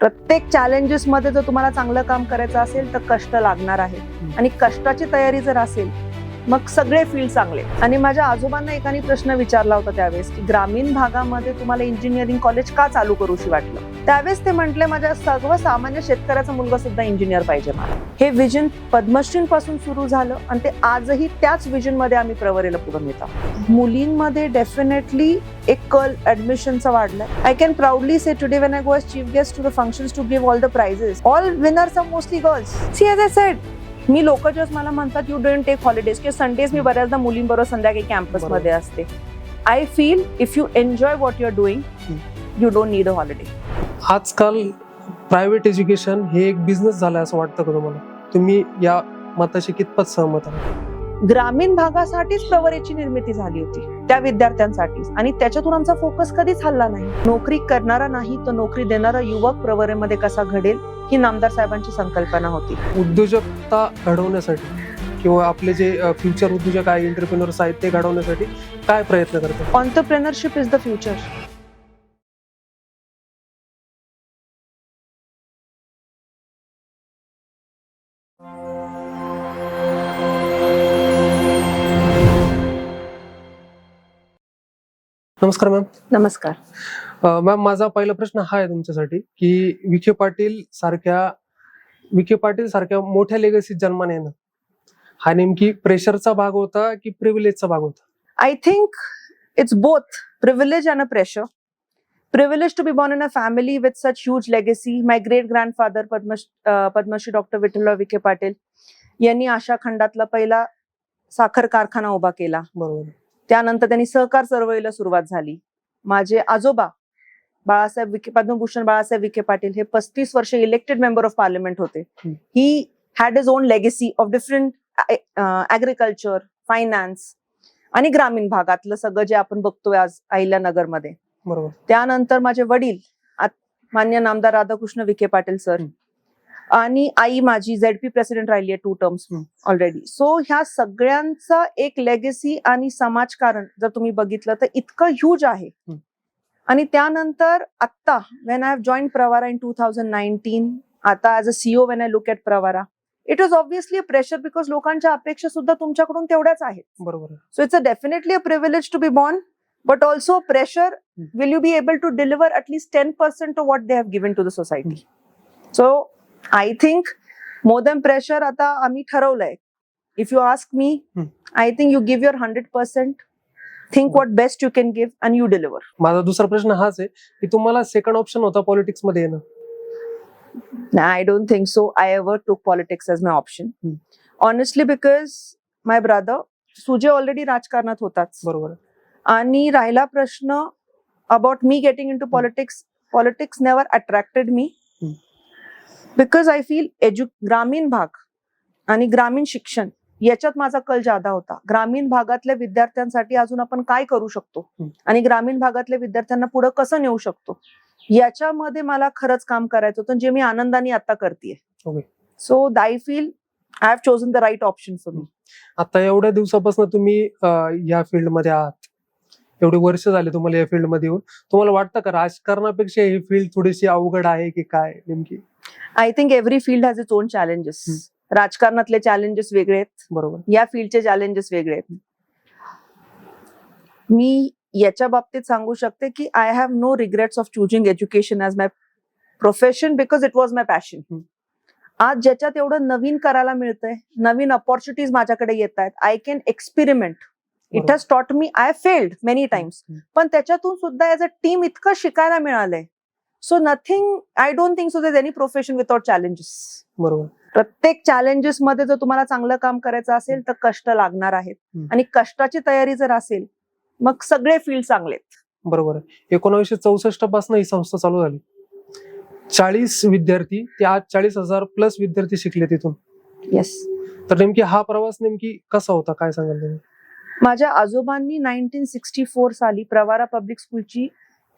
प्रत्येक चॅलेंजेस मध्ये जर तुम्हाला चांगलं काम करायचं असेल तर कष्ट लागणार आहे आणि कष्टाची तयारी जर असेल मग सगळे फील्ड चांगले. आणि माझ्या आजोबांना एकाने प्रश्न विचारला होता त्यावेळेस की ग्रामीण भागामध्ये तुम्हाला इंजिनिअरिंग कॉलेज का चालू करूशी वाटलं. त्यावेळेस ते म्हटले माझ्या सर्वसामान्य शेतकऱ्याचा मुलगा सुद्धा इंजिनियर पाहिजे मला. हे विजन पद्मश्रींपासून सुरू झालं आणि ते आजही त्याच विजन मध्ये आम्ही प्रवरेला पुढे नेत आहोत. मुलींमध्ये डेफिनेटली एक कल ऍडमिशनचा वाढलाय. I can proudly say today when I go as chief guest to the functions to give all the prizes, all winners are mostly girls. See as I said, मी लोक जस्ट मला म्हणतात यू डोंट टेक हॉलिडेज किंवा Sundays मी बऱ्याचदा मुलींबरोबर संध्याकाळी campus मध्ये असते. I feel if you enjoy what you are doing you don't need a holiday. आजकाल प्रायव्हेट एज्युकेशन हे एक बिझनेस झालाय असं वाटतं का तुम्हाला? तुम्ही या मताशी कितपत सहमत आहात? ग्रामीण भागासाठीच प्रवरेची निर्मिती झाली होती, त्या विद्यार्थ्यांसाठीच, आणि त्याच्यातून आमचा फोकस कधीच हलला नाही. नोकरी करणारा नाही तर नोकरी देणारा युवक प्रवरेमध्ये कसा घडेल ही नामदार साहेबांची संकल्पना होती. उद्योजकता घडवण्यासाठी किंवा आपले जे फ्युचर उद्योजक आहे, एंटरप्रेन्योर्स आहेत, ते घडवण्यासाठी काय प्रयत्न करतात? Entrepreneurship is the future. नमस्कार मॅम. नमस्कार. मॅम, माझा पहिला प्रश्न हा आहे तुमच्यासाठी की विखे पाटील सारख्या मोठ्या लेगसीत जन्माने येणं हा नेमकी प्रेशरचा भाग होता की प्रिव्हिलेजचा भाग होता? I think it's both privilege and a pressure. Privilege to be born in a family with such huge legacy. My great grandfather Padmashri Dr. Vittalrao Vikhe Patil यांनी आशा खंडातला पहिला साखर कारखाना उभा केला. बरोबर. त्यानंतर त्यांनी सहकार चळवळीला सुरुवात झाली. माझे आजोबा पद्मभूषण बाळासाहेब विखे पाटील हे 35 वर्ष इलेक्टेड मेंबर ऑफ पार्लिमेंट होते. He had his on legacy of different agriculture, finance आणि ग्रामीण भागातलं सगळं जे आपण बघतोय आज अहिल्यानगरमध्ये. बरोबर. त्यानंतर माझे वडील मान्य नामदार राधाकृष्ण विखे पाटील सर आणि आई माझी ZP प्रेसिडेंट राहिली आहे 2 टर्म्स ऑलरेडी. सो ह्या सगळ्यांचा एक लेगेसी आणि समाजकारण जर तुम्ही बघितलं तर इतकं ह्यूज आहे. आणि त्यानंतर आता when I have join Pravara in 2019, आता as a CEO when I look at Pravara, it was obviously a pressure because लोकांच्या अपेक्षा सुद्धा तुमच्याकडून तेवढ्याच आहेत. बरोबर. So it's a definitely a privilege to be born, but also pressure. Will you be able to deliver at least 10% of what they have given to the society? So I think more than pressure आता आम्ही ठरवलंय. If you ask me, I think you give your 100%, think what best you can give and you deliver. माझा दुसरा प्रश्न हाच आहे की तुम्हाला सेकंड ऑप्शन होता पॉलिटिक्स मध्ये येणं? I don't think so. I ever took politics as my option. Honestly, because my brother, Sujay already राजकारणात होताच. बरोबर. आणि राहिला प्रश्न about me getting into politics never attracted me because I feel ग्रामीण भाग आणि ग्रामीण शिक्षण याच्यात माझा कल जादा होता. ग्रामीण भागातल्या विद्यार्थ्यांसाठी अजून आपण काय करू शकतो आणि ग्रामीण भागातल्या विद्यार्थ्यांना पुढे कसं नेऊ शकतो याच्यामध्ये मला खरंच काम करायचं होतं, जे मी आनंदाने आता करतेय. So I feel I have chosen the right option for me. आता एवढ्या दिवसापासून तुम्ही या फील्डमध्ये आहात, एवढे वर्ष झाले तुम्हाला या फील्डमध्ये येऊन, तुम्हाला वाटतं का राजकारणापेक्षा ही फील्ड थोडीशी अवघड आहे की काय नेमकी? I think every field has its own challenges. राजकारणातले चॅलेंजेस वेगळे आहेत, बरोबर, या फील्डचे चॅलेंजेस वेगळे आहेत. मी याच्या बाबतीत सांगू शकते की I have no regrets of choosing education as my profession because it was my passion. आज ज्याच्यात एवढं नवीन करायला मिळतंय, नवीन अपॉर्च्युनिटीज माझ्याकडे येत आहेत, I can experiment. It has taught me, I failed many times, पण त्याच्यातून सुद्धा ॲज अ टीम इतकं शिकायला मिळालंय. So nothing, I don't think so there any profession without challenges. बरोबर. प्रत्येक चॅलेंजेस मध्ये जर तुम्हाला चांगलं काम करायचं असेल तर कष्ट लागणार आहेत आणि कष्टाची तयारी जर असेल मग सगळे फील्ड चांगले. बरोबर आहे. 1964 पासून ही संस्था चालू झाली. 40 विद्यार्थी ते आज 40,000 प्लस विद्यार्थी शिकले तिथून. येस. तर नेमकी हा प्रवास नेमकी कसा होता, काय सांगाल तुम्ही? माझ्या आजोबांनी 1964 साली प्रवारा पब्लिक स्कूलची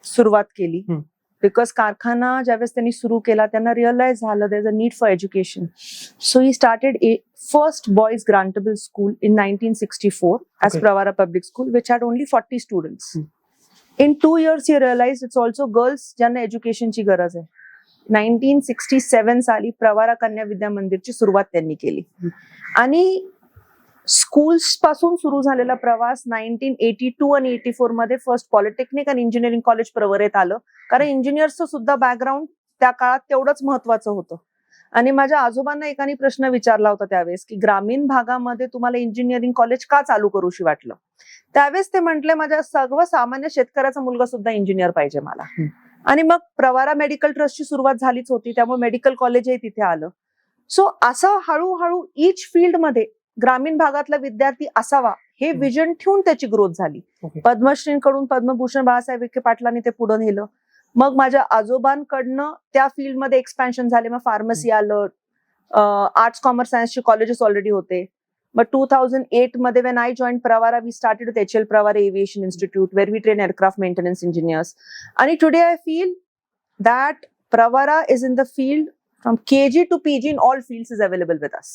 सुरुवात केली. बिकॉज कारखाना ज्यावेळेस त्यांनी सुरू केला त्यांना रिअलाइज झालं there is a need for education. So he started a first boys grantable school in 1964 as Pravara Public School, which had only 40 students. In 2 years he realized it's also girls ज्यांना एज्युकेशनची गरज आहे. 1967 साली प्रवारा कन्या विद्या मंदिरची सुरुवात त्यांनी केली. आणि स्कूल्स पासून सुरू झालेला प्रवास 1982 आणि 84 मध्ये फर्स्ट पॉलिटेक्निक आणि इंजिनिअरिंग कॉलेज प्रवरेत आलं, कारण इंजिनियर्सचं सुद्धा बॅकग्राऊंड त्या काळात तेवढंच महत्वाचं होतं. आणि माझ्या आजोबांना एकाने प्रश्न विचारला होता त्यावेळेस की ग्रामीण भागामध्ये तुम्हाला इंजिनिअरिंग कॉलेज का चालू करूशी वाटलं. त्यावेळेस ते म्हटले, माझ्या सर्वसामान्य शेतकऱ्याचा मुलगा सुद्धा इंजिनियर पाहिजे मला. आणि मग प्रवारा मेडिकल ट्रस्टची सुरुवात झालीच होती, त्यामुळे मेडिकल कॉलेजही तिथे आलं. सो असं हळूहळू ईच फील्डमध्ये ग्रामीण भागातला विद्यार्थी असावा हे विजन ठेवून त्याची ग्रोथ झाली. पद्मश्रींकडून पद्मभूषण बाळासाहेब विखे पाटलांनी ते पुढे नेलं. मग माझ्या आजोबांकडनं त्या फील्डमध्ये एक्सपॅन्शन झाले. मग फार्मसी आलं, आर्ट्स कॉमर्स सायन्सचे कॉलेजेस ऑलरेडी होते. मग 2008 मध्ये when I joined Pravara, we started with HL Pravara Aviation Institute where we train aircraft maintenance engineers. And today I feel that Pravara is in the field from KG to PG in all fields is available with us.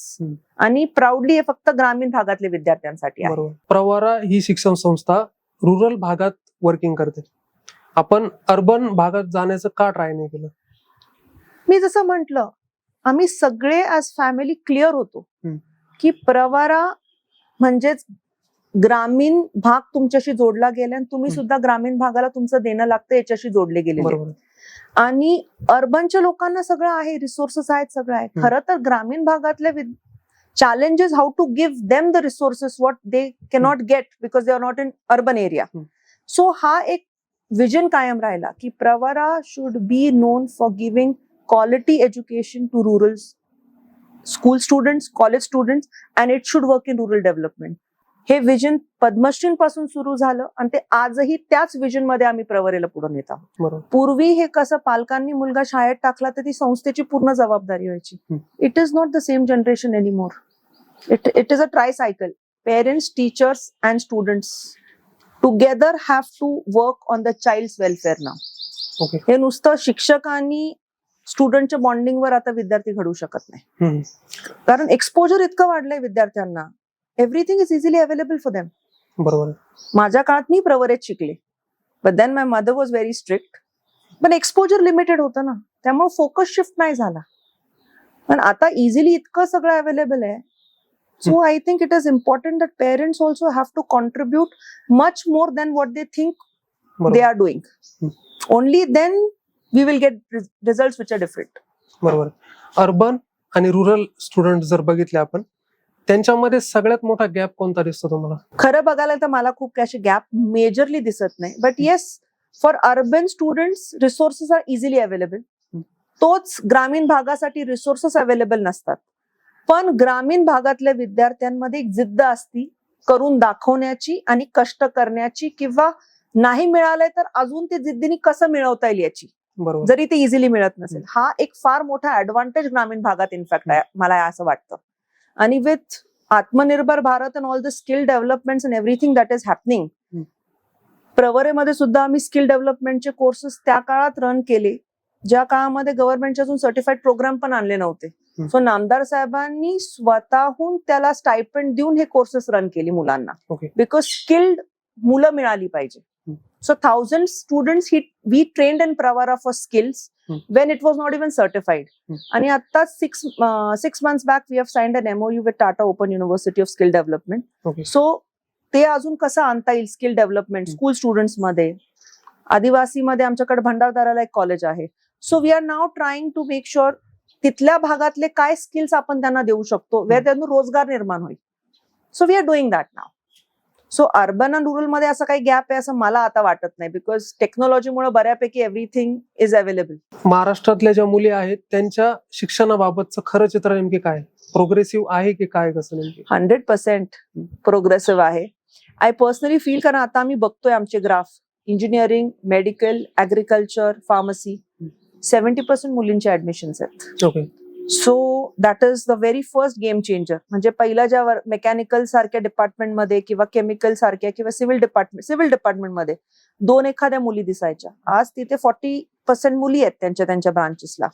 आणि proudly हे फक्त ग्रामीण भागातले विद्यार्थ्यांसाठी आहे. प्रवारा ही शिक्षण संस्था rural भागात वर्किंग करते. आपण अर्बन भागात जाण्याचं का ट्राय नाही केलं? मी जसं म्हटलं, आम्ही सगळे ऍज फॅमिली क्लिअर होतो की प्रवारा म्हणजेच ग्रामीण भाग तुमच्याशी जोडला गेला आणि तुम्ही सुद्धा ग्रामीण भागाला तुमचं देणं लागतं याच्याशी जोडले गेले. आणि अर्बनच्या लोकांना सगळं आहे, रिसोर्सेस आहेत, सगळं आहे. खरं तर ग्रामीण भागातले challenges how to give them the resources what they cannot get because they are not in urban area. So हा एक विजन कायम राहिला की Pravara should be known for giving quality education to rural school students, college students, and it should work in rural development. हे vision पद्मश्रींपासून सुरू झालं आणि ते आजही त्याच विजन मध्ये आम्ही प्रवरेला पुढे नेत आहोत. पूर्वी हे कसं पालकांनी मुलगा शाळेत टाकला तर ती संस्थेची पूर्ण जबाबदारी व्हायची. It is not the same generation anymore. It is a tricycle. Parents, teachers and students together have to work on the child's welfare now. हे नुसतं शिक्षक आणि स्टुडंटच्या बॉन्डिंगवर आता विद्यार्थी घडू शकत नाही, कारण एक्सपोजर इतकं वाढलंय विद्यार्थ्यांना. Everything is easily available for them. बरोबर. माझ्या काळात मी प्रवरेत शिकले, but then my mother was very strict. पण एक्सपोजर लिमिटेड होतं ना, त्यामुळे फोकस शिफ्ट नाही झाला. पण आता इझिली इतकं सगळं अवेलेबल आहे. So I think it is important that parents also have to contribute much more than what they think they are doing. Only then we will get results which are different. बरोबर. Urban आणि rural student जर बघितले आपण, त्यांच्यामध्ये सगळ्यात मोठा gap कोणता दिसतो तुम्हाला? खरं बघायला तर मला खूप काही गॅप मेजरली दिसत नाही. But yes, for urban students resources are easily available. तोच ग्रामीण भागासाठी रिसोर्सेस अवेलेबल नसतात. पण ग्रामीण भागातल्या विद्यार्थ्यांमध्ये एक जिद्द असती करून दाखवण्याची आणि कष्ट करण्याची, किंवा नाही मिळालंय तर अजून ते जिद्दीने कसं मिळवता येईल याची, जरी ते इझिली मिळत नसेल. हा एक फार मोठा ऍडव्हान्टेज ग्रामीण भागात इनफॅक्ट आहे, मला असं वाटतं. आणि with Atmanirbhar Bharat and all the skill development and everything that is happening, प्रवरेमध्ये सुद्धा आम्ही स्किल डेव्हलपमेंटचे कोर्सेस त्या काळात रन केले ज्या काळामध्ये गव्हर्नमेंटचे अजून सर्टिफाईड प्रोग्राम पण आणले नव्हते. सो नामदार साहेबांनी स्वतःहून त्याला स्टायपेंड देऊन हे कोर्सेस रन केले मुलांना, बिकॉज स्किल्ड मुलं मिळाली पाहिजे. So 1,000 students we trained in Pravara for skills when it was not even certified. And आता 6 months back we have signed an MOU with Tata Open University of Skill Development. So ते अजून कसं आणता येईल skill development school students मध्ये. आदिवासी मध्ये आमच्याकडे भंडारदाराला एक कॉलेज आहे. So we are now trying to make sure तिथल्या भागातले काय स्किल्स आपण त्यांना देऊ शकतो, वेळ त्यांना रोजगार निर्माण होईल. So we are doing that now. So urban आणि रुरल मध्ये असं काही गॅप आहे असं मला आता वाटत नाही, बिकॉज टेक्नॉलॉजीमुळे बऱ्यापैकी एव्हरीथिंग इज अवेलेबल. महाराष्ट्रातल्या ज्या मुली आहेत त्यांच्या शिक्षणाबाबतचं खरं चित्र नेमके काय? प्रोग्रेसिव्ह आहे की काय? कसं नेमके? 100% प्रोग्रेसिव्ह आहे. आय पर्सनली फील, कारण आता आम्ही बघतोय आमचे graph, engineering, medical, agriculture, pharmacy 70% मुलींचे ऍडमिशन्स आहेत. So that is the very first game changer. म्हणजे पहिला ज्या मेकॅनिकल सारख्या डिपार्टमेंटमध्ये किंवा केमिकल सारख्या किंवा सिव्हिल डिपार्टमेंटमध्ये 2 एखाद्या मुली दिसायच्या, आज तिथे 40% मुली आहेत त्यांच्या ब्रांचेसला.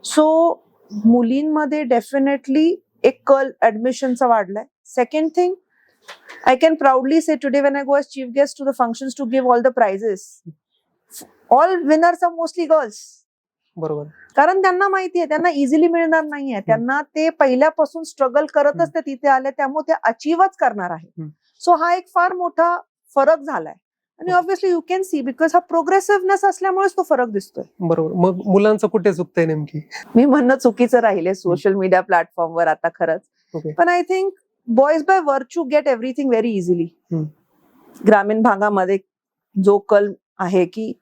सो मुलींमध्ये डेफिनेटली एक कल ऍडमिशनचा वाढलाय. Second thing, I can proudly say today when I go as chief guest to the functions to give all the prizes, all winners are mostly girls. बरोबर. कारण त्यांना माहिती आहे त्यांना इझिली मिळणार नाहीये, त्यांना ते पहिल्यापासून स्ट्रगल करतच ते तिथे आले, त्यामुळे ते अचीवच करणार आहे. सो हा एक फार मोठा फरक झालाय आणि obviously you can see because हा प्रोग्रेसिव्हनेस असल्यामुळेच तो फरक दिसतोय. बरोबर. मग मुलांचं कुठे चुकतंय नेमकी? मी म्हणणं चुकीचं राहिले सोशल मीडिया प्लॅटफॉर्मवर आता खरंच, पण I think boys by virtue get everything very easily. ग्रामीण भागामध्ये जो कल आहे की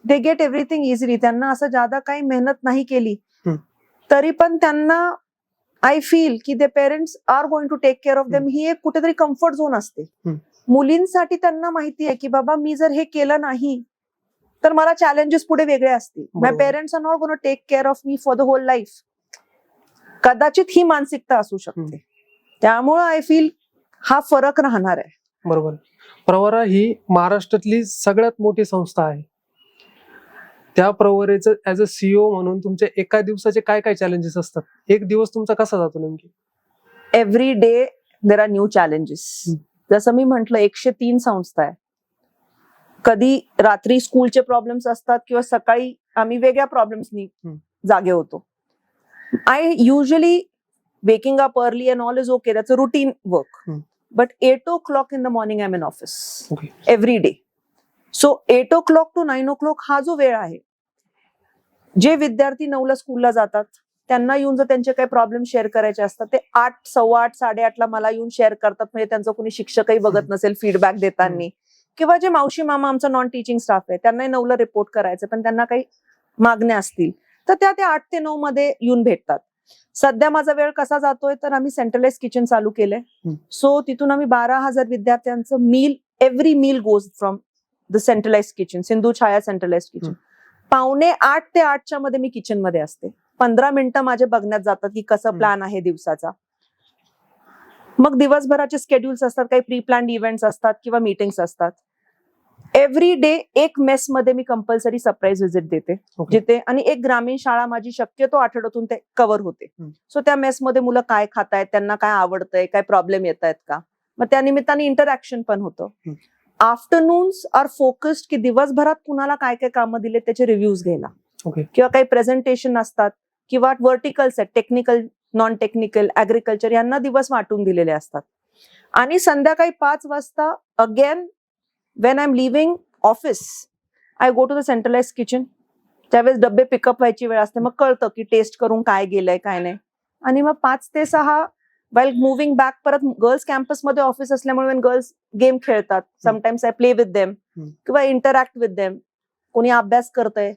दे गेट एव्हरीथिंग इझिली, त्यांना असं जादा काही मेहनत नाही केली तरी पण त्यांना आय फील की they parents are going to take care of them, ही एक कुठेतरी कम्फर्ट झोन असते. मुलींसाठी त्यांना माहिती आहे की बाबा मी जर हे केलं नाही तर मला चॅलेंजेस पुढे वेगळे असतील. My parents are not gonna take care of me for the whole life. कदाचित ही मानसिकता असू शकते, त्यामुळे आय फील हा फरक राहणार आहे. बरोबर. प्रवरा ही महाराष्ट्रातली सगळ्यात मोठी संस्था आहे. त्या प्रवरेचं ऍज अ सीईओ म्हणून तुमच्या एका दिवसाचे काय काय चॅलेंजेस असतात? एक दिवस तुमचा कसा जातो नेमकी? Every day there are new challenges. जसं मी म्हंटल 103 संस्था आहे. कधी रात्री स्कूलचे प्रॉब्लेम्स असतात किंवा सकाळी आम्ही वेगळ्या प्रॉब्लेम्सनी जागे होतो. I usually waking up early and all is okay, that's a routine work. But 8 o'clock in the morning I'm in office every day. So 8 o'clock to 9 o'clock हा जो वेळ आहे, जे विद्यार्थी 9ला स्कूलला जातात त्यांना येऊन जर त्यांचे काही प्रॉब्लेम शेअर करायचे असतात ते 8, 8:15, 8:30ला मला येऊन शेअर करतात. म्हणजे त्यांचं कोणी शिक्षकही बघत नसेल फीडबॅक देताना, किंवा जे मावशी मामा आमचा नॉन टीचिंग स्टाफ आहे त्यांनाही 9ला रिपोर्ट करायचं, पण त्यांना काही मागण्या असतील तर त्या 8 ते 9 मध्ये येऊन भेटतात. सध्या माझा वेळ कसा जातोय तर आम्ही सेंट्रलाइज किचन चालू केलंय. सो तिथून आम्ही 12,000 विद्यार्थ्यांचं meal, every meal goes from the centralise kitchen, Sindhu Chhaya centralise kitchen. 7:45 ते 8च्या मध्ये मी किचन मध्ये असते. 15 मिनिटं माझे बघण्यात जातात की कसं प्लॅन आहे दिवसाचा. मग दिवसभराचे स्केड्युल्स असतात, काही प्री प्लॅन्ड इव्हेंट्स असतात किंवा मीटिंग्स असतात. एव्हरी डे एक मेस मध्ये मी कंपल्सरी सरप्राईज व्हिजिट देते जिथे, आणि एक ग्रामीण शाळा माझी शक्यतो आठवड्यातून ते कव्हर होते. सो त्या मेस मध्ये मुलं काय खातायत, त्यांना काय आवडतंय, काय प्रॉब्लेम येत आहेत का, मग त्या निमित्ताने इंटरॅक्शन पण होतं. आफ्टरनून्स आर फोकस्ड की दिवसभरात कुणाला काय काय कामं दिले त्याचे रिव्ह्यूज घ्यायला, किंवा काही प्रेझेंटेशन असतात किंवा वर्टिकल्स आहेत, टेक्निकल, नॉन टेक्निकल, ऍग्रिकल्चर, यांना दिवस वाटून दिलेले असतात. आणि संध्याकाळी 5 वाजता again when I'm leaving office, I go to the centralized kitchen. त्यावेळेस डब्बे पिकअप व्हायची वेळ असते, मग कळतं की टेस्ट करून काय गेलंय काय नाही. आणि मग 5 ते 6 while moving back परत गर्ल्स कॅम्पस मध्ये ऑफिस असल्यामुळे गर्ल्स गेम खेळतात, sometimes I play with them किंवा इंटरॅक्ट विथ देम. कोणी अभ्यास करतंय,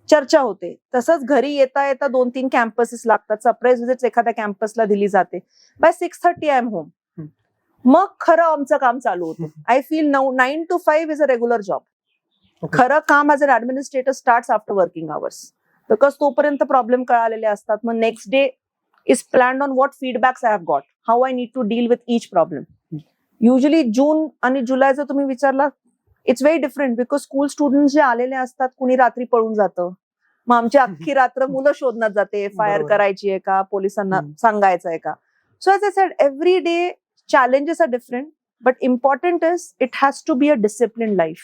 चर्चा होते. तसंच घरी येता येता 2-3 कॅम्पसेस लागतात. सरप्राईज व्हिजिट एखाद्या कॅम्पसला दिली जाते. By 6:30 I am home. मग खरं आमचं काम चालू होतं. I feel 9 to 5 is a regular job. खरं काम as an administrator starts after working hours, because तोपर्यंत प्रॉब्लेम कळालेले असतात. मग next day is planned on what feedbacks I have got, how I need to deal with each problem. Usually June आणि जुलै जर तुम्ही विचारला, it's very different, because school student जे आलेले असतात कुणी रात्री पळून जातं. मग आमची अख्खी रात्र मुलं शोधण्यात जाते, फायर करायची आहे का, पोलिसांना सांगायचं आहे का. So as I sed, every day challenges are different, but important is it has to be a disciplined life.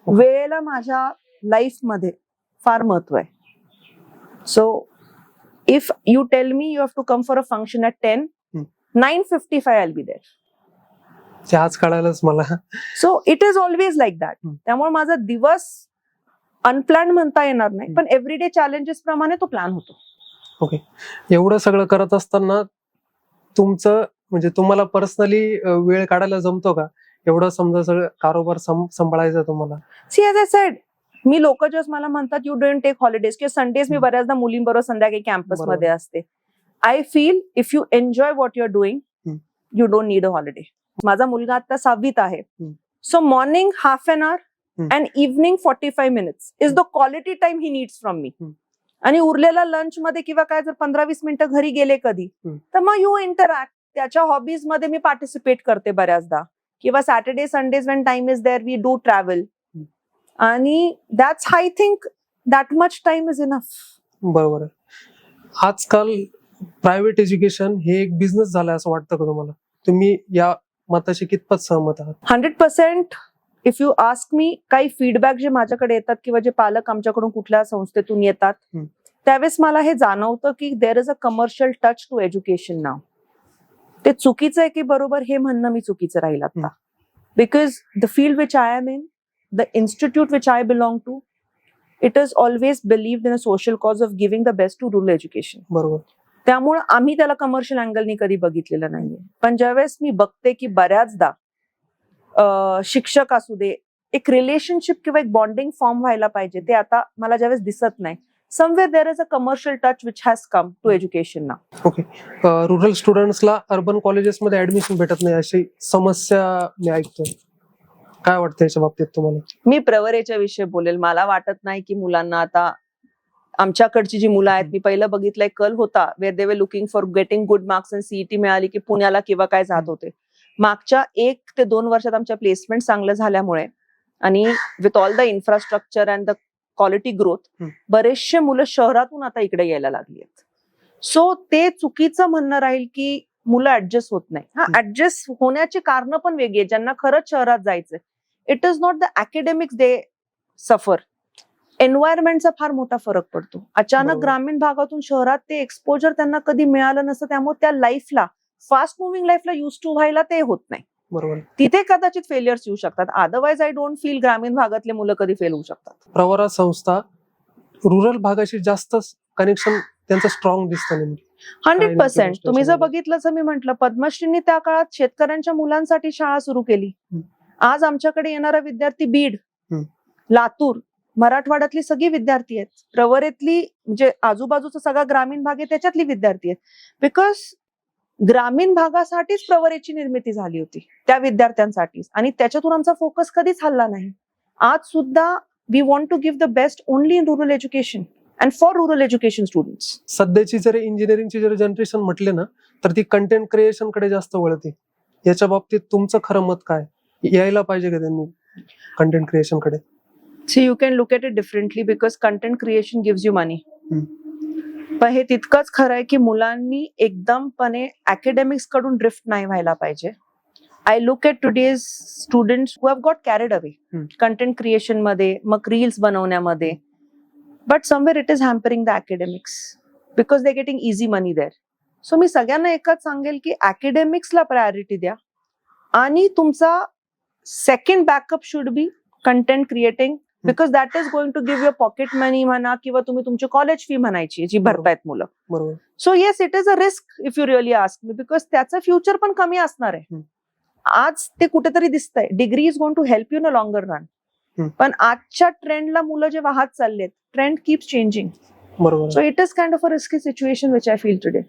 वेळेला माझ्या लाईफ मध्ये फार महत्व आहे. So if you tell me you have to come for a function at 10, 9:55 I'll be there. ते आज कळालंच मला. So it is always like that. त्यामुळे माझा दिवस अनप्लॅन म्हणता येणार नाही, पण एव्हरीडे चॅलेंजेस प्रमाणे तो प्लॅन होतो. ओके. एवढं सगळं करत असताना तुमचं म्हणजे तुम्हाला पर्सनली वेळ काढायला जमतो का? एवढं समजा सगळं कारोबार सांभाळायचा तुम्हाला? सी एज आय सेड, मी लोक जस्ट मला म्हणतात यू डोंट टेक हॉलिडेज, किंवा संडेज मी बऱ्याचदा मुलींबरोबर संध्याकाळी कॅम्पस मध्ये असते. I feel if you enjoy what you are doing, you don't need a holiday. माझा मुलगा आता 6वीत आहे. So morning half an hour and evening 45 minutes is the quality time he needs from me. आणि उरलेला lunch मध्ये किंवा काय जर 15-20 मिनिटं घरी गेले कधी, तर मग यू इंटरॅक्ट. त्याच्या हॉबीज मध्ये मी पार्टिसिपेट करते बऱ्याचदा, किंवा Saturday Sundays when time is there we do travel. आणि that's I think that much time is enough. बरोबर आहे. आजकाल प्रायव्हेट एज्युकेशन हे एक बिझनेस झालाय असं वाटतं का तुम्हाला? तुम्ही या मताशी कितपत सहमत आहात? 100%. इफ यू आस्क मी, काही फीडबॅक जे माझ्याकडे येतात किंवा जे पालक आमच्याकडून कुठल्या संस्थेतून येतात, त्यावेळेस मला हे जाणवतं की there is a commercial touch to education now. ते चुकीचं आहे की बरोबर हे म्हणणं मी चुकीचं राहील आता. Because the field which I am in, the institute which I belong to, it is always believed in a social cause of giving the best to rural education. बरोबर. त्यामुळे आम्ही त्याला कमर्शियल अँगलनी कधी बघितलेलं नाहीये. पण ज्यावेळेस मी बघते की बऱ्याचदा शिक्षक असू दे, एक रिलेशनशिप किंवा एक बॉन्डिंग फॉर्म व्हायला पाहिजे, ते आता मला ज्यावेळेस दिसत नाही. Somewhere there is a commercial touch which has come to education ना. ओके. रुरल स्टुडंट्सला अर्बन कॉलेजेसमध्ये ऍडमिशन भेटत नाही अशी समस्या मी ऐकतोय. काय वाटतं याच्या बाबतीत तुम्हाला? मी प्रवरेच्या विषयी बोलेल. मला वाटत नाही की मुलांना आता, आमच्याकडची जी मुलं आहेत, मी पहिलं बघितलंय कल होता where they are looking for getting good marks आणि सीईटी मिळाली की पुण्याला किंवा काय जात होते. मागच्या 1 ते 2 वर्षात आमच्या प्लेसमेंट चांगलं झाल्यामुळे आणि with all the infrastructure and the quality growth, बरेचसे मुलं शहरातून आता इकडे यायला लागली आहेत. सो ते चुकीचं म्हणणं राहील की मुलं ऍडजस्ट होत नाही. हा, ऍडजस्ट होण्याची कारणं पण वेगळी आहेत. ज्यांना खरंच शहरात जायचंय, it is not the academics they suffer. एन्व्हायरमेंटचा फार मोठा फरक पडतो. अचानक बरोबर. ग्रामीण भागातून शहरात ते एक्सपोजर त्यांना कधी मिळालं नसतं, त्यामुळे त्या लाईफला, फास्ट मुव्हिंग लाईफला युज टू व्हायला ते होत नाही. बरोबर. तिथे कदाचित फेलियर्स येऊ शकतात. अदरवाईज आय डोंट फील ग्रामीण भागातले मुलं कधी फेल होऊ शकतात. प्रवरा संस्था रुरल भागाशी जास्त कनेक्शन त्यांचं स्ट्रॉंग दिसतं नेमकी. 100%. तुम्ही जर बघितलं, तर मी म्हंटल, पद्मश्रींनी त्या काळात शेतकऱ्यांच्या मुलांसाठी शाळा सुरू केली. आज आमच्याकडे येणारा विद्यार्थी बीड, लातूर, मराठवाड्यातली सगळी विद्यार्थी आहेत. प्रवरेतली म्हणजे आजूबाजूचा सगळा ग्रामीण भाग आहे, त्याच्यातली विद्यार्थी आहेत. बिकॉज ग्रामीण भागासाठीच प्रवरेची निर्मिती झाली होती, त्या विद्यार्थ्यांसाठीच. आणि त्याच्यातून आमचा फोकस कधीच हलला नाही. आज सुद्धा we want to give the best only in rural education and for rural education students. सध्याची जर इंजिनिअरिंगची जर जनरेशन म्हटले ना, तर ती कंटेंट क्रिएशन कडे जास्त वळते. याच्या बाबतीत तुमचं खरं मत काय? यायला पाहिजे का त्यांनी कंटेंट क्रिएशन कडे? So you can look at it differently because content creation gives you money. पण हे तितकंच खरं आहे की मुलांनी एकदमपणे अकॅडमिक्स कडून ड्रिफ्ट नाही व्हायला पाहिजे. I look at today's students who have got carried away content creation मध्ये, मग रील्स बनवण्यामध्ये. But somewhere it is hampering the academics because they getting easy money there. So मी सगळ्यांना एकच सांगेल की अकॅडमिक्सला प्रायोरिटी द्या आणि तुमचा second backup should be content creating, because that is going to give your pocket money म्हणा किंवा तुम्ही तुमची कॉलेज फी म्हणायची जी भरतायत मुलं. बरोबर. So yes, it is a risk if you really ask me, because त्याचं फ्युचर पण कमी असणार आहे. आज ते कुठेतरी दिसतंय, degree is going to help you in a longer run. पण आजच्या ट्रेंडला मुलं जे वाहत चाललेत, ट्रेंड कीप्स चेंजिंग. बरोबर. So it is kind of a risky situation which I feel today.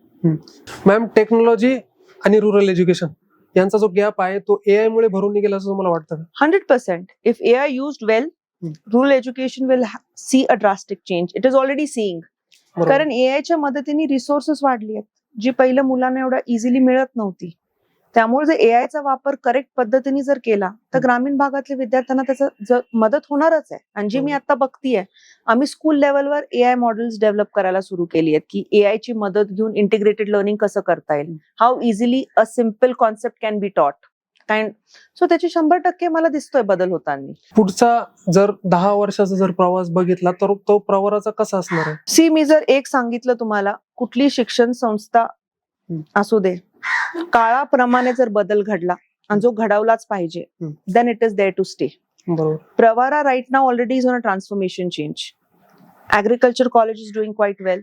Ma'am, technology आणि रुरल एज्युकेशन यांचा जो गॅप आहे तो एआय मुळे भरून निघेल असं तुम्हाला वाटतं का? 100%. If AI used well, rural education will see a drastic change. It is already seeing. कारण AI च्या मदतीने रिसोर्सेस वाढली आहेत, जी पहिलं मुलांना एवढा इझिली मिळत नव्हती. त्यामुळे जर AI चा वापर करेक्ट पद्धतीने जर केला तर ग्रामीण भागातल्या विद्यार्थ्यांना त्याचं मदत होणारच आहे. आणि जी मी आता बघतीये, आम्ही स्कूल लेवलवर AI मॉडेल्स डेव्हलप करायला सुरू केली आहेत की AI ची मदत घेऊन इंटिग्रेटेड लर्निंग कसं करता येईल, how easily a simple concept can be taught. So त्याची 100% मला दिसतोय बदल होताना. पुढचा जर 10 वर्षाचा जर प्रवास बघितला तर तो प्रवाराचा कसा असणार आहे? सी, मी जर एक सांगितलं तुम्हाला, कुठली शिक्षण संस्था असू दे, काळाप्रमाणे जर बदल घडला आणि जो घडवलाच पाहिजे, then it is there to stay. बरोबर. Pravara right now already is on a transformation change. Agriculture college is doing quite well.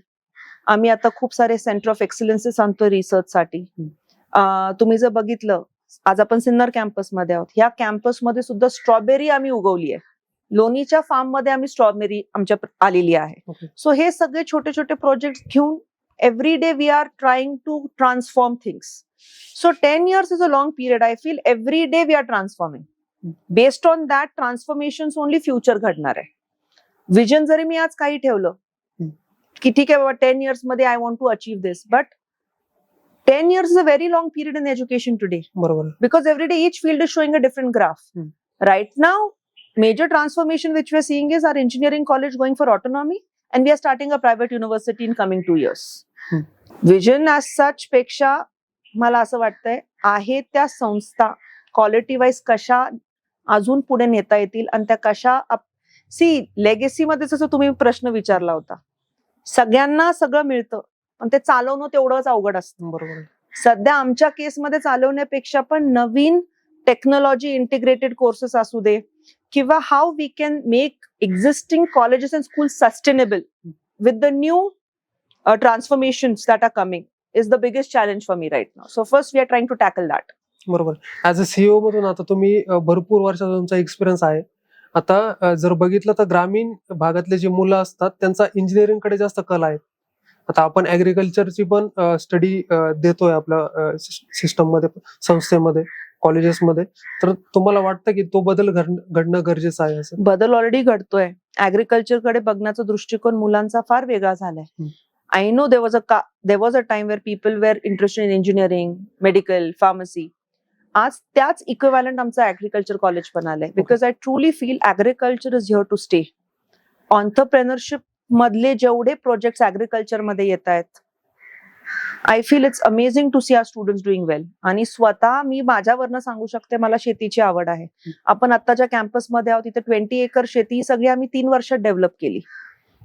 आम्ही आता खूप सारे सेंटर ऑफ एक्सलन्सेस आणतोय रिसर्च साठी. तुम्ही जर बघितलं, आज आपण सिन्नर कॅम्पस मध्ये आहोत. ह्या कॅम्पस मध्ये सुद्धा स्ट्रॉबेरी आम्ही उगवली आहे. लोणीच्या फार्म मध्ये आम्ही स्ट्रॉबेरी आमच्या आलेली आहे. सो हे सगळे छोटे छोटे प्रोजेक्ट घेऊन every day we are trying to transform things. So 10 years is a long period. I feel every day we are transforming. Based on that transformations only future घडणार आहे. विजन जरी मी आज काही ठेवलं की ठीक आहे बाबा 10 years मध्ये I want to achieve this, but 10 years is a very long period in education today. बरोबर. Because every day each field is showing a different graph. Right now, major transformation which we are seeing is our engineering college going for autonomy. And we are starting a private university in coming 2 years. Vision as such पेक्षा मला असं वाटतंय आहे त्या संस्था quality wise कशा अजून पुढे नेता येतील आणि त्या कशा सी लेगेसी मध्ये जसं तुम्ही प्रश्न विचारला होता, सगळ्यांना सगळं मिळतं, पण ते चालवणं तेवढंच अवघड असतं. बरोबर आहे. सध्या आमच्या केसमध्ये चालवण्यापेक्षा पण नवीन टेक्नॉलॉजी इंटिग्रेटेड कोर्सेस असू दे, किंवा how we can make existing colleges and school sustainable with the new transformations that are coming is the biggest challenge for me right now. So first we are trying to tackle that. बरोबर. As a CEO मधून आता तुम्ही भरपूर वर्षाचा तुमचा experience आहे. आता जर बघितलं तर ग्रामीण भागातले जे मुलं असतात त्यांचा इंजिनिअरिंग कडे जास्त कल आहे. आता आपण ऍग्रिकल्चरची पण स्टडी देतोय आपल्या सिस्टम मध्ये, संस्थेमध्ये, कॉलेजेसमध्ये. तर तुम्हाला वाटतं की तो बदल घडणं गरजेचं आहे असं? बदल ऑलरेडी घडतोय. ऍग्रिकल्चर कडे बघण्याचा दृष्टिकोन मुलांचा फार वेगळा झालाय. I know there was a time where people were interested in engineering, medical, pharmacy. आज त्याच इक्विव्हॅलंट आमचं ऍग्रिकल्चर कॉलेज पण आलंय, because I truly feel agriculture is here to stay. Entrepreneurship मधले जेवढे प्रोजेक्ट ऍग्रिकल्चर मध्ये येत आहेत, I feel it's amazing to see our students doing well. आणि स्वतः मी माझ्यावरनं सांगू शकते, मला शेतीची आवड आहे. आपण आत्ताच्या कॅम्पसमध्ये आहोत, तिथे 20 एकर शेती सगळी आम्ही 3 वर्षात डेव्हलप केली.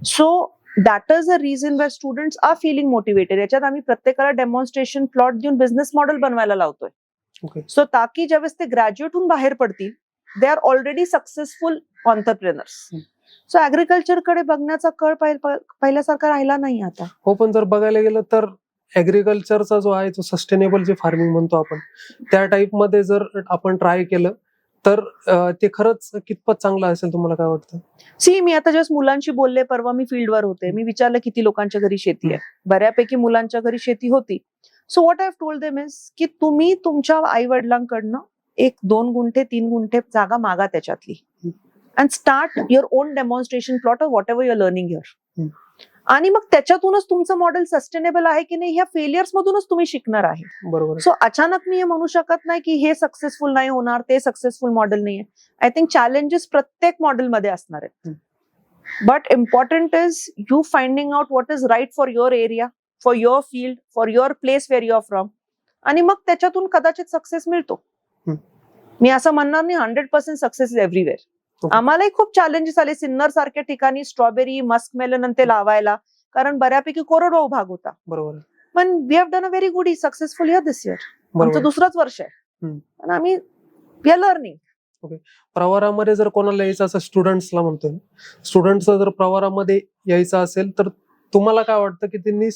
So that is a reason where students are feeling motivated. याच्यात आम्ही प्रत्येकाला डेमॉन्स्ट्रेशन प्लॉट देऊन बिझनेस मॉडेल बनवायला लावतोय. सो ताकी ज्यावेळेस ते ग्रॅज्युएट होऊन बाहेर पडतील, they are already successful entrepreneurs. So agriculture कडे बघण्याचा कळ पहिल्यासारखा राहिला नाही आता. हो, पण जर बघायला गेलं तर ऍग्रिकल्चरचा जो आहे तो सस्टेनेबल जे फार्मिंग म्हणतो आपण, त्या टाइप मध्ये जर आपण ट्राय केलं तर ते खरंच कितपत चांगलं असेल, तुम्हाला काय वाटतं? सी, मी आता जस्ट मुलांशी बोलले, परवा मी फील्डवर होते, मी विचारलं किती लोकांच्या घरी शेती आहे. बऱ्यापैकी मुलांच्या घरी शेती होती. So what I have told them is की तुम्ही तुमच्या आई वडिलांकडनं 1-2 गुंठे 3 गुंठे जागा मागा त्याच्यातली, and start your on demonstration plot of what ever your learning here. आणि मग त्याच्यातूनच तुमचं मॉडेल सस्टेनेबल आहे की नाही, ह्या फेलियर्स मधूनच तुम्ही शिकणार आहे. बरोबर. सो अचानक मी हे म्हणू शकत नाही की हे सक्सेसफुल नाही होणार, ते सक्सेसफुल मॉडेल नाहीये. आय थिंक चॅलेंजेस प्रत्येक मॉडेलमध्ये असणार आहेत. But important is you finding out what is right for your area, for your field, for your place where you are from. आणि मग त्याच्यातून कदाचित सक्सेस मिळतो. मी असं म्हणणार नाही 100% सक्सेस इज एव्हरीवेअर. आम्हालाही खूप चॅलेंजेस आले सिन्नर सारख्या ठिकाणी स्ट्रॉबेरी, मस्कमेलन ते लावायला, कारण बऱ्यापैकी कोरडवाहू भाग होता. बरोबर. पण we have done a very good successful year this year. आमचं 2रंच वर्ष आहे आणि आम्ही वी आर लर्निंग. ओके. प्रवारामध्ये जर कोणाला यायचं असं, स्टुडंट्सला म्हणतोय, स्टुडंट्सला जर प्रवारामध्ये यायचं असेल तर तुम्हाला काय वाटतं की त्यांनी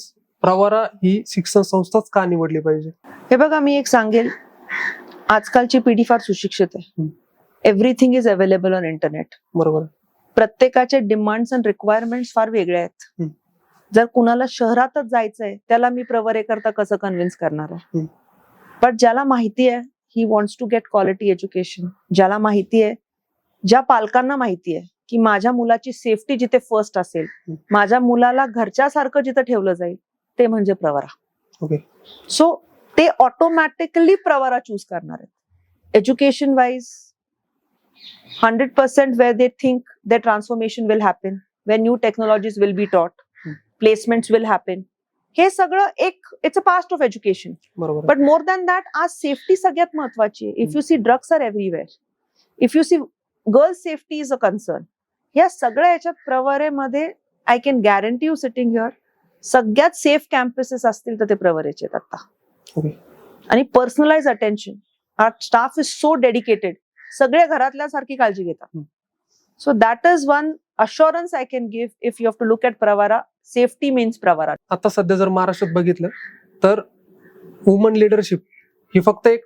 प्रवारा ही शिक्षण संस्थाच का निवडली पाहिजे? हे बघा, मी एक सांगेल, आजकालची पिढी फार सुशिक्षित आहे. Everything is available on internet. बरोबर. प्रत्येकाचे डिमांड्स अँड रिक्वायरमेंट्स फार वेगळे आहेत. जर कुणाला शहरातच जायचंय, त्याला मी प्रवरेकरता कसं कन्व्हिन्स करणार आहे? पण ज्याला माहिती आहे he wants to get quality education, ज्याला माहिती आहे, ज्या पालकांना माहिती आहे की माझ्या मुलाची सेफ्टी जिथे फर्स्ट असेल, माझ्या मुलाला घरच्यासारखं जिथं ठेवलं जाईल, ते म्हणजे प्रवरा. ओके. सो ते ऑटोमॅटिकली प्रवरा चूज करणार आहेत. Education wise 100% where they think their transformation will happen, where new technologies will be taught, placements will happen. हे सगळं एक it's a part of education. बरोबर. बट मोर दॅन दॅट, आज safety सगळ्यात महत्वाची आहे. If you see drugs are everywhere, if you see girls safety is a concern. या सगळ्या याच्यात प्रवरेमध्ये I can guarantee you sitting here, सगळ्यात सेफ कॅम्पसेस असतील तर ते प्रवरेचे आहेत आता. आणि personalise attention, our staff is so dedicated, सगळे घरातल्यासारखी काळजी घेतात. So that is one assurance I can give if you have to look at Pravara. Safety means Pravara. आता सध्या जर महाराष्ट्रात बघितलं तर वुमन लिडरशिप ही फक्त एक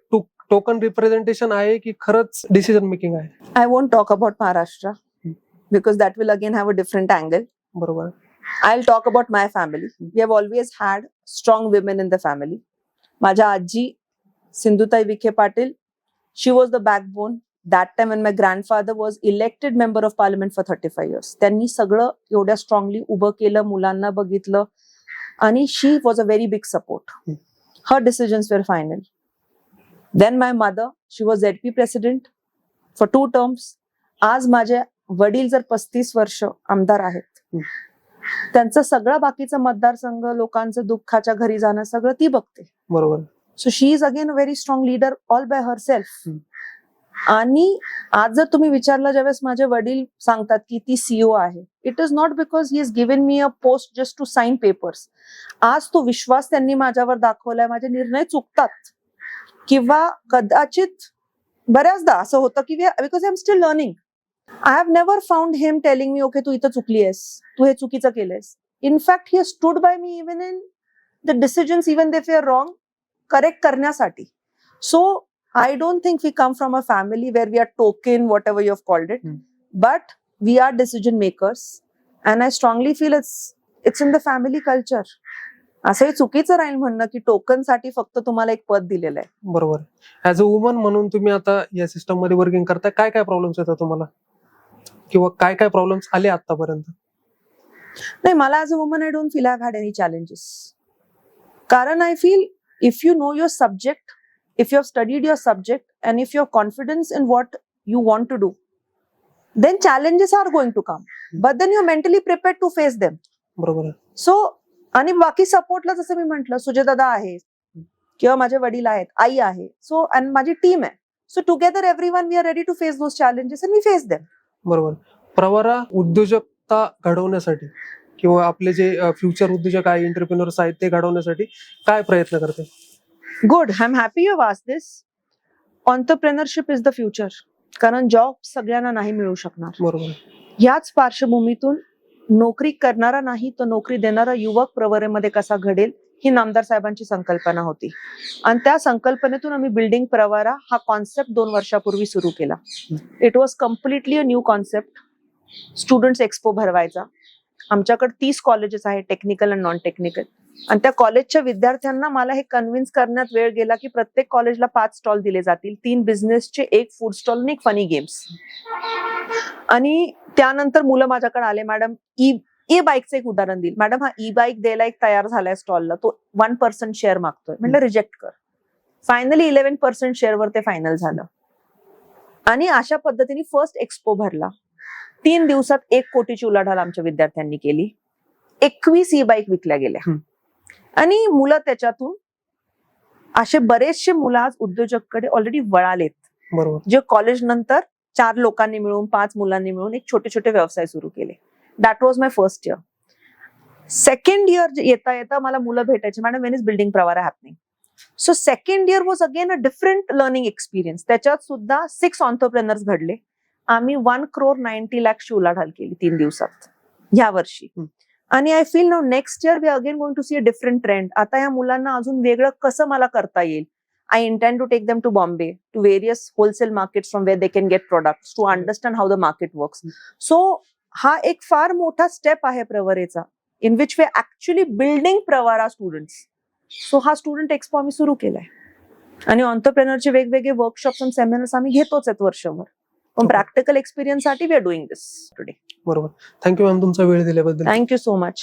टोकन रिप्रेझेंटेशन आहे की खरंच डिसिजन मेकिंग आहे? I won't talk about Maharashtra because that will again have a different angle. बरोबर. I will talk about my family. We have always had strong women in the family. माझ्या आजी Sindhutai Vikhe Patil, she was the backbone. That time when my grandfather was elected member of parliament for 35 years. त्यांनी सगळं एवढ्या strongly उभं केलं, मुलांना बघितलं, आणि she was a very big support. Her decisions were final. Then my mother, she was ZP president for 2 terms. आज माझे वडील जर 35 वर्ष आमदार आहेत, त्यांचं सगळं बाकीचं मतदारसंघ, लोकांचं दुःखाच्या घरी जाणं सगळं ती बघते. बरोबर. So she is again a very strong leader all by herself. आणि आज जर तुम्ही विचारलं, ज्यावेळेस माझे वडील सांगतात की ती सीईओ आहे, it is not because he is given me a post just to sign papers. आज तो विश्वास त्यांनी माझ्यावर दाखवलाय. माझे निर्णय चुकतात किंवा कदाचित बऱ्याचदा असं होतं की because I am still learning. I have never found him telling me okay तू इथं चुकली आहेस, तू हे चुकीचं केलंयस. In fact he stood by me even in the decisions even they fair wrong correct करण्यासाठी. So I don't think we come from a family where we are token, whatever you have called it, but we are decision makers, and I strongly feel it's in the family culture. असंही चुकीचं राहील म्हणणं की token साठी फक्त तुम्हाला एक पद दिलेलं आहे. बरोबर. ऍज अ वुमन म्हणून तुम्ही आता या सिस्टम मध्ये वर्किंग करताय, काय काय प्रॉब्लेम्स येतात तुम्हाला किंवा काय काय प्रॉब्लेम्स आले आतापर्यंत? नाही, मला as a woman I don't feel I have had any challenges. कारण I feel if you know your subject, if you have studied your subject and if you have confidence in what you want to do, then challenges are going to come, but then you're mentally prepared to face them. बरोबर. So आणि बाकी सपोर्टला जसं मी म्हंटल, सुजय दादा आहे किंवा माझे वडील आहेत, आई आहे, सो आणि माझी टीम आहे. So together everyone we are ready to face those challenges and we face them. बरोबर. प्रवरा उद्योजकता घडवण्यासाठी किंवा आपले जे फ्युचर उद्योजक आहे, एंटरप्रेन्योर्स आहेत, ते घडवण्यासाठी काय प्रयत्न करते? Good, I am happy you asked this. Entrepreneurship is the future. कारण जॉब सगळ्यांना नाही मिळू शकणार. बरोबर. याच पार्श्वभूमीतून नोकरी करणारा नाही तर नोकरी देणारा युवक प्रवरेमध्ये कसा घडेल, ही नामदार साहेबांची संकल्पना होती. आणि त्या संकल्पनेतून आम्ही बिल्डिंग प्रवरा हा कॉन्सेप्ट 2 वर्षापूर्वी सुरू केला. It was completely a new concept. Students expo भरवायचा. आमच्याकडे 30 कॉलेजेस आहेत, टेक्निकल आणि नॉन टेक्निकल. आणि त्या कॉलेजच्या विद्यार्थ्यांना मला हे कन्व्हिन्स करण्यात वेळ गेला की प्रत्येक कॉलेजला 5 स्टॉल दिले जातील, 3 बिझनेसचे, 1 फूड स्टॉल आणि 1 फनी गेम्स. आणि त्यानंतर मुलं माझ्याकडे आले, मॅडम ई बाईकचं एक उदाहरण देईल, मॅडम हा ई बाईक द्यायला एक तयार झालाय स्टॉलला, तो 1% शेअर मागतोय. म्हटलं रिजेक्ट कर. फायनली 11% शेअरवर ते फायनल झालं. आणि अशा पद्धतीने फर्स्ट एक्सपो भरला. 3 दिवसात 1 कोटीची उलाढाल आमच्या विद्यार्थ्यांनी केली. 21 ई बाईक विकल्या गेल्या. आणि मुलं त्याच्यातून असे बरेचसे मुलं आज उद्योजककडे ऑलरेडी वळालेत. बरोबर. जे कॉलेज नंतर 4 लोकांनी मिळून, 5 मुलांनी मिळून एक छोटे छोटे व्यवसाय सुरू केले. That was my first year. Second year येता येता मला मुलं भेटायचे, madam Wien is building Pravara happening. So second year was again a different learning experience. त्याच्यात सुद्धा 6 ऑन्टरप्रेनर्स घडले. आम्ही 1,90,00,000 ची उलाढाल केली 3 दिवसात ह्या वर्षी. आणि I feel now next year we are again going to see a different trend. आता या मुलांना अजून वेगळं कसं मला करता येईल. I intend to take them to Bombay, to various wholesale markets from where they can get products, to understand how the market works. So हा एक फार मोठा स्टेप आहे प्रवरेचा, in which we actually building Pravara students. So हा student expo आम्ही सुरू केलाय. आणि ऑन्टरप्रेनरचे वेगवेगळे वर्कशॉप्स आणि सेमिनार्स आम्ही घेतोच आहेत वर्षभर. पण प्रॅक्टिकल एक्सपिरियन्स साठी we are doing this today. बरोबर. थँक्यू मॅम, तुमचा वेळ दिल्याबद्दल. Thank you so much.